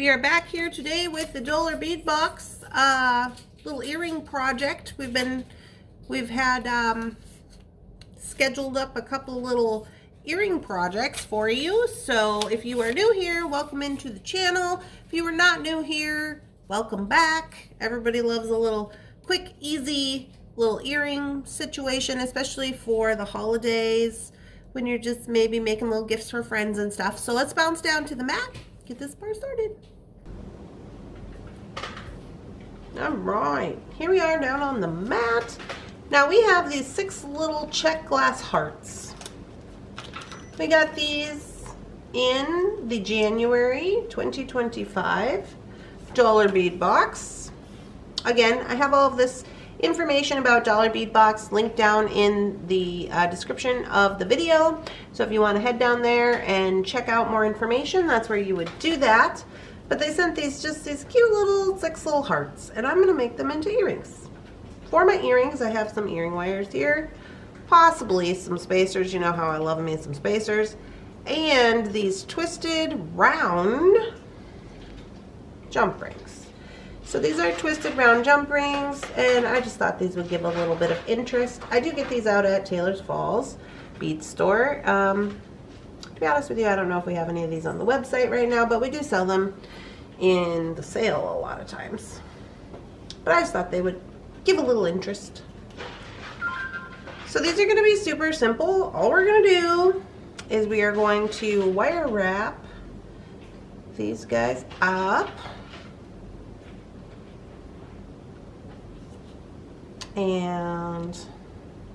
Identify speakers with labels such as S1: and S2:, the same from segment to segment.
S1: We are back here today with the Dollar Bead Box little earring project. We've had scheduled up a couple little earring projects for you. So if you are new here, welcome into the channel. If you are not new here, welcome back. Everybody loves a little quick, easy little earring situation, especially for the holidays when you're just maybe making little gifts for friends and stuff. So let's bounce down to the mat, get this part started. All right, here we are down on the mat. Now we have these 6 little Czech Glass Hearts. We got these in the January 2025 Dollar Bead Box. Again, I have all of this information about Dollar Bead Box linked down in the description of the video. So if you want to head down there and check out more information, that's where you would do that. But they sent these cute little 6 little hearts, and I'm going to make them into earrings. For my earrings, I have some earring wires here, possibly some spacers. You know how I love me some spacers, and these twisted round jump rings. So these are twisted round jump rings, and I just thought these would give a little bit of interest. I do get these out at Taylor's Falls Bead Store. To be honest with you, I don't know if we have any of these on the website right now, but we do sell them in the sale a lot of times. But I just thought they would give a little interest. So these are going to be super simple. All we're going to do is we are going to wire wrap these guys up. And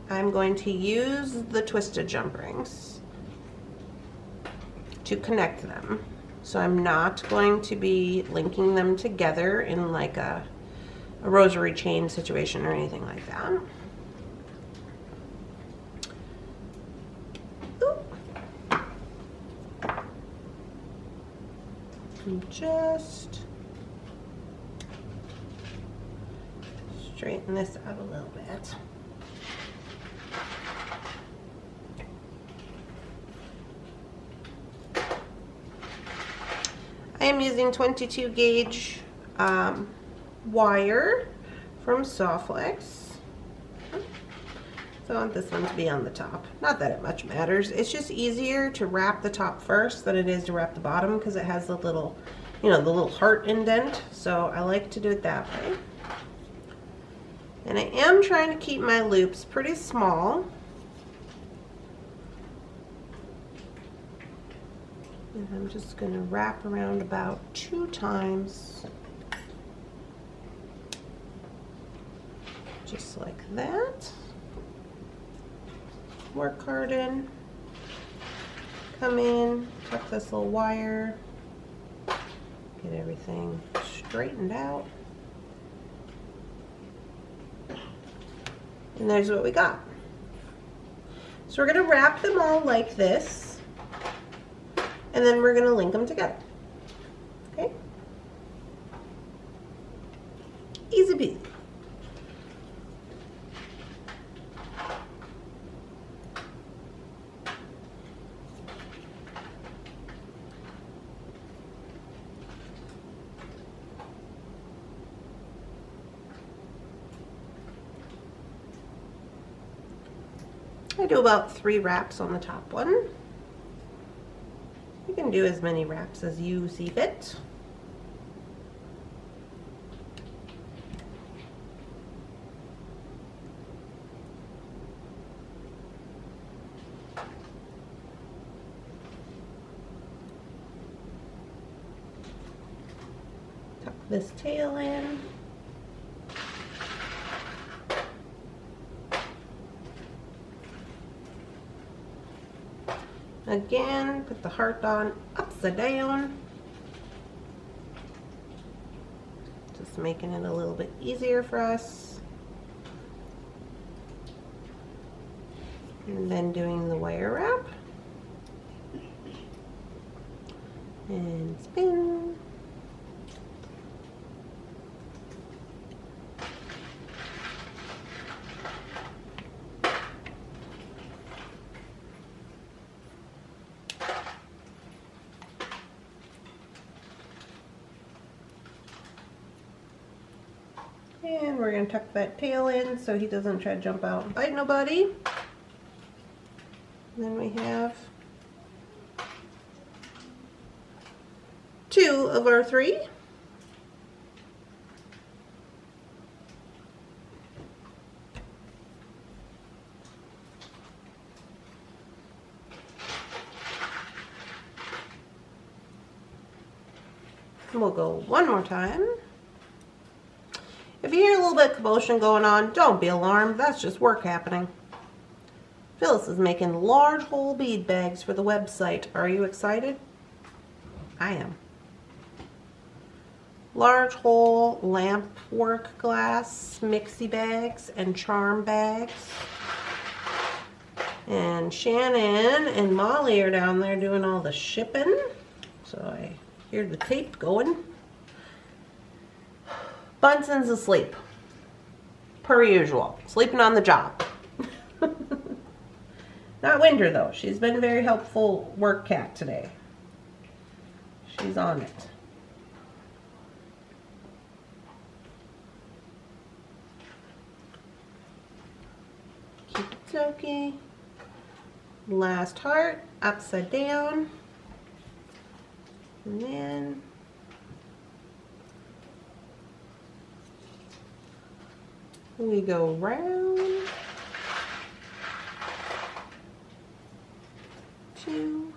S1: I'm going to use the twisted jump rings to connect them. So I'm not going to be linking them together in like a rosary chain situation or anything like that. And just straighten this out a little bit. I am using 22 gauge wire from Sawflex. So I want this one to be on the top. Not that it much matters. It's just easier to wrap the top first than it is to wrap the bottom because it has the little, the little heart indent. So I like to do it that way. And I am trying to keep my loops pretty small. And I'm just going to wrap around about 2 times. Just like that. Work hard in. Come in, tuck this little wire. Get everything straightened out. And there's what we got. So we're going to wrap them all like this. And then we're going to link them together. Okay? Easy peasy. I do about 3 wraps on the top one. You can do as many wraps as you see fit. Tuck this tail in. Again, put the heart on upside down. Just making it a little bit easier for us. And then doing the wire wrap. And spin. And we're going to tuck that tail in so he doesn't try to jump out and bite nobody. And then we have 2 of our 3. We'll go one more time. If you hear a little bit of commotion going on, don't be alarmed. That's just work happening. Phyllis is making large hole bead bags for the website. Are you excited? I am. Large hole lamp work glass mixie bags and charm bags. And Shannon and Molly are down there doing all the shipping. So I hear the tape going. Bunson's asleep. Per usual. Sleeping on the job. Not Winder though. She's been very helpful work cat today. She's on it. Keep it silky. Last heart, upside down. And then we go round. 2.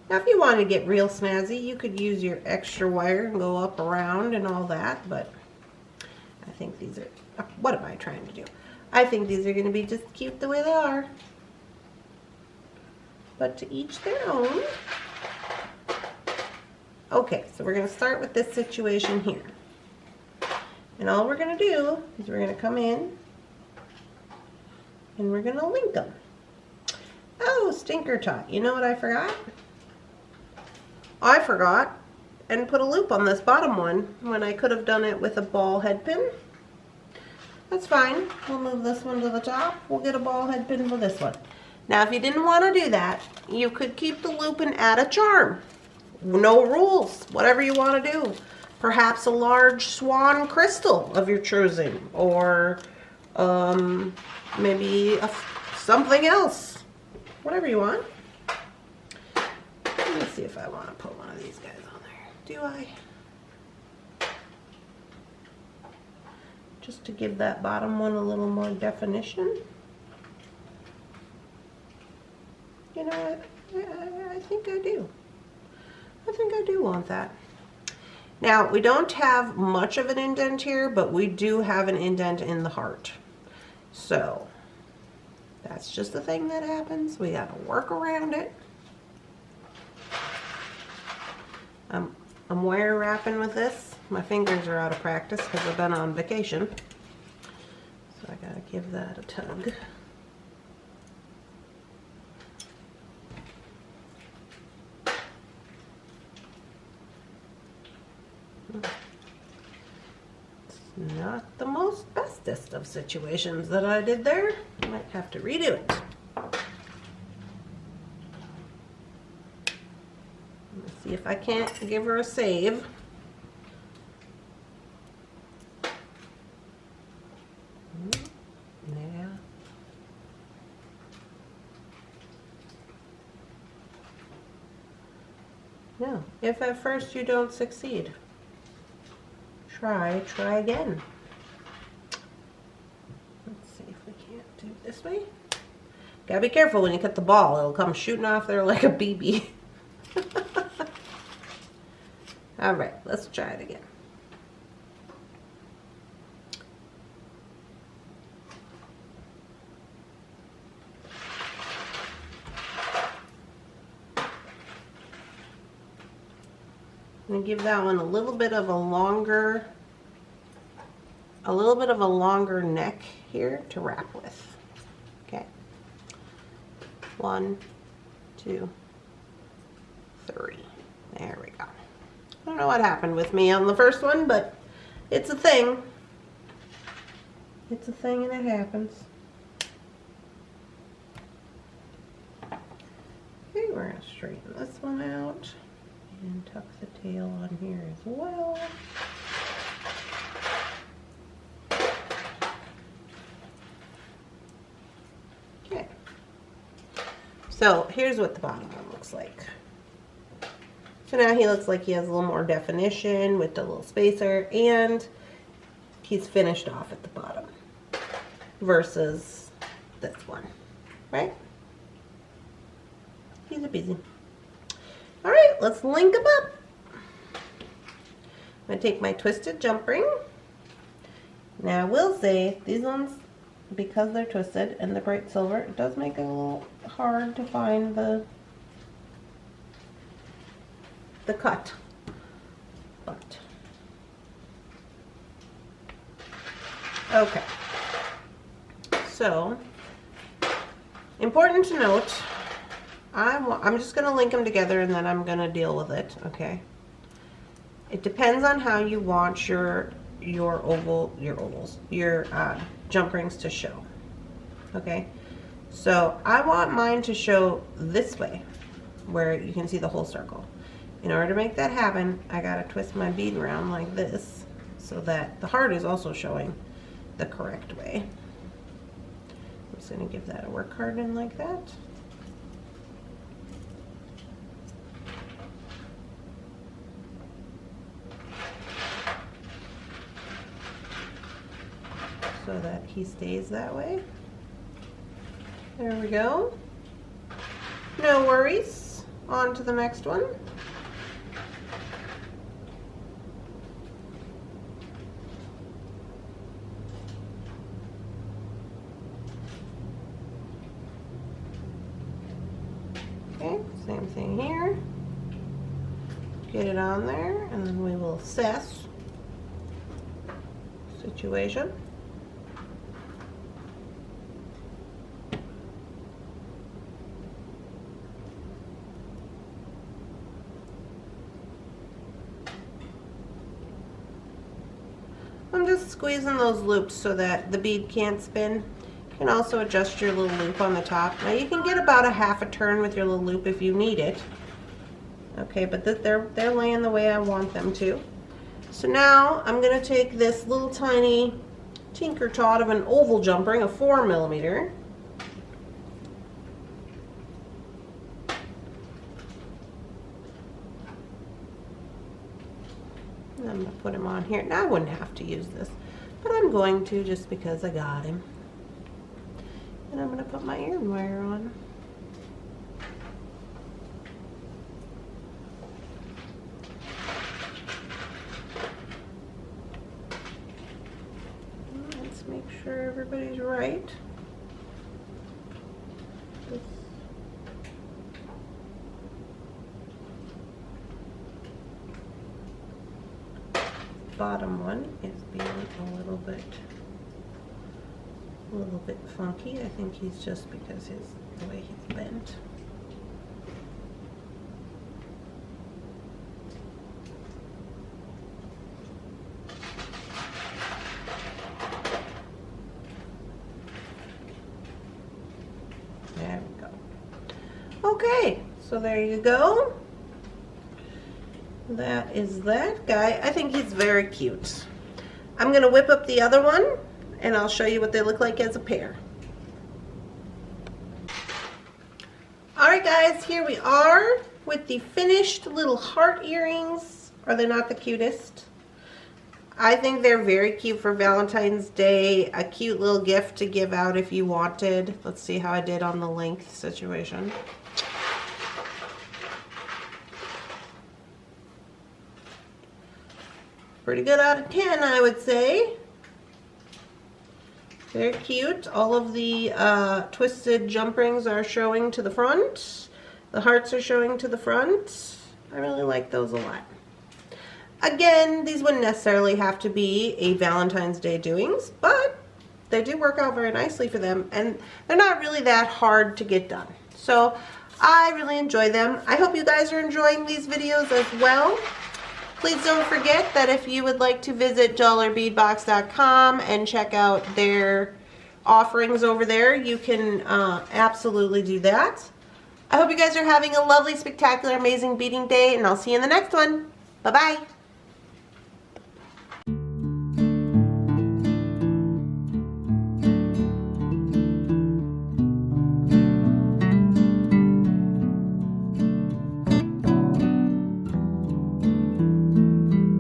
S1: Now if you want to get real snazzy, you could use your extra wire and go up around and all that, but I think these are, what am I trying to do? I think these are going to be just cute the way they are. But to each their own. Okay, so we're going to start with this situation here. And all we're going to do is we're going to come in and we're going to link them. Oh, stinker tot. You know what I forgot? I forgot and put a loop on this bottom one when I could have done it with a ball head pin. That's fine. We'll move this one to the top. We'll get a ball head pin for this one. Now, if you didn't want to do that, you could keep the loop and add a charm. No rules. Whatever you want to do. Perhaps a large swan crystal of your choosing, or maybe something else. Whatever you want. Let me see if I want to put one of these guys on there. Do I? Just to give that bottom one a little more definition. You know what? I think I do. I think I do want that. Now, we don't have much of an indent here, but we do have an indent in the heart. So, that's just the thing that happens. We got to work around it. I'm wire wrapping with this. My fingers are out of practice because I've been on vacation. So I got to give that a tug. It's not the most bestest of situations that I did there. I might have to redo it. Let's see if I can't give her a save. Yeah. No, if at first you don't succeed, try again. Let's see if we can't do it this way. Gotta be careful when you cut the ball. It'll come shooting off there like a BB. Alright, let's try it again. I'm going to give that one a little bit of a longer neck here to wrap with. Okay. 1, 2, 3. There we go. I don't know what happened with me on the first one, but it's a thing. It's a thing and it happens. Okay, we're going to straighten this one out. And tuck the tail on here as well. Okay. So here's what the bottom one looks like. So now he looks like he has a little more definition with the little spacer, and he's finished off at the bottom versus this one, right? Easy peasy. All right, let's link them up. I'm gonna take my twisted jump ring. Now I will say these ones, because they're twisted and the bright silver, it does make it a little hard to find the cut. But okay. So important to note, I'm just going to link them together and then I'm going to deal with it, okay? It depends on how you want your jump rings to show, okay? So I want mine to show this way, where you can see the whole circle. In order to make that happen, I got to twist my bead around like this so that the heart is also showing the correct way. I'm just going to give that a work harden like that. So that he stays that way. There we go. No worries. On to the next one. Okay, same thing here. Get it on there, and then we will assess situation. I'm just squeezing those loops so that the bead can't spin. You can also adjust your little loop on the top. Now you can get about a half a turn with your little loop if you need it. Okay, but they're laying the way I want them to. So now I'm going to take this little tiny tinker tot of an oval jump ring, a 4mm. I'm going to put him on here. Now I wouldn't have to use this, but I'm going to just because I got him. And I'm going to put my earring wire on. Let's make sure everybody's right. This bottom one is being a little bit funky. I think he's just because the way he's bent. There we go. Okay, so there you go. That is that guy. I think he's very cute. I'm going to whip up the other one and I'll show you what they look like as a pair. Alright guys, here we are with the finished little heart earrings. Are they not the cutest? I think they're very cute for Valentine's Day. A cute little gift to give out if you wanted. Let's see how I did on the length situation. Pretty good out of 10, I would say. Very cute. All of the twisted jump rings are showing to the front. The hearts are showing to the front. I really like those a lot. Again, these wouldn't necessarily have to be a Valentine's Day doings, but they do work out very nicely for them, and they're not really that hard to get done. So I really enjoy them. I hope you guys are enjoying these videos as well. Please don't forget that if you would like to visit dollarbeadbox.com and check out their offerings over there, you can absolutely do that. I hope you guys are having a lovely, spectacular, amazing beading day, and I'll see you in the next one. Bye-bye.